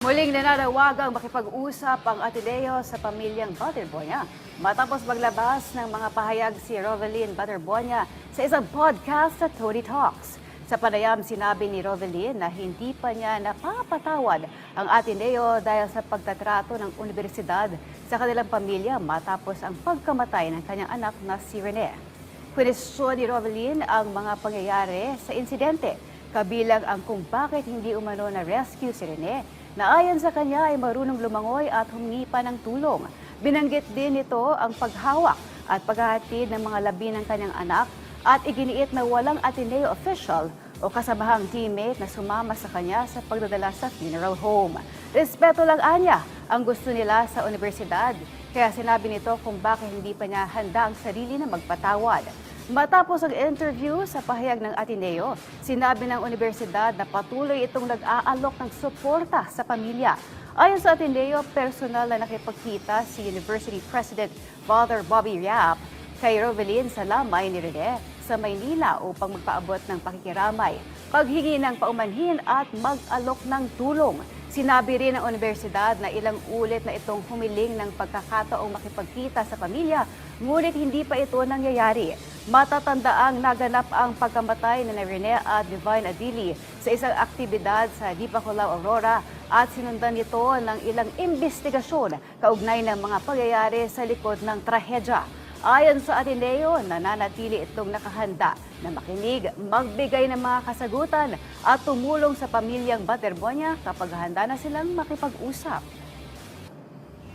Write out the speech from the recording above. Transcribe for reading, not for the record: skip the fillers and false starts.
Muling nananawagang makipag-usap ang Ateneo sa pamilyang Butterbonia matapos maglabas ng mga pahayag si Rovelyn Butterbonia sa isang podcast sa Tony Talks. Sa panayam, sinabi ni Rovelyn na hindi pa niya napapatawad ang Ateneo dahil sa pagtatrato ng universidad sa kanilang pamilya matapos ang pagkamatay ng kanyang anak na si Rene. Kwestiyon ni Rovelyn ang mga pangyayari sa insidente, kabilang ang kung bakit hindi umano na rescue si Rene, na ayon sa kanya ay marunong lumangoy at humingi pa ng tulong. Binanggit din nito ang paghawak at paghahatid ng mga labi ng kanyang anak at iginiit na walang Ateneo official o kasamahang teammate na sumama sa kanya sa pagdadala sa funeral home. Respeto lang anya ang gusto nila sa universidad, kaya sinabi nito kung bakit hindi pa niya handa ang sarili na magpatawad. Matapos ang interview sa pahayag ng Ateneo, sinabi ng universidad na patuloy itong nag-aalok ng suporta sa pamilya. Ayon sa Ateneo, personal na nakipagkita si University President Father Bobby Yap kay Rovelyn sa lamay ni Rene sa Maynila upang magpaabot ng pakikiramay, paghingi ng paumanhin at mag-alok ng tulong. Sinabi rin ng universidad na ilang ulit na itong humiling ng pagkakataong makipagkita sa pamilya, ngunit hindi pa ito nangyayari. Matatandaang naganap ang pagkamatay ni Rene at Divine Adili sa isang aktibidad sa Dipakulaw, Aurora at sinundan nito ng ilang investigasyon kaugnay ng mga pangyayari sa likod ng trahedya. Ayon sa Ateneo, nananatili itong nakahanda na makinig, magbigay ng mga kasagutan at tumulong sa pamilyang Butterbonia kapag handa na silang makipag-usap.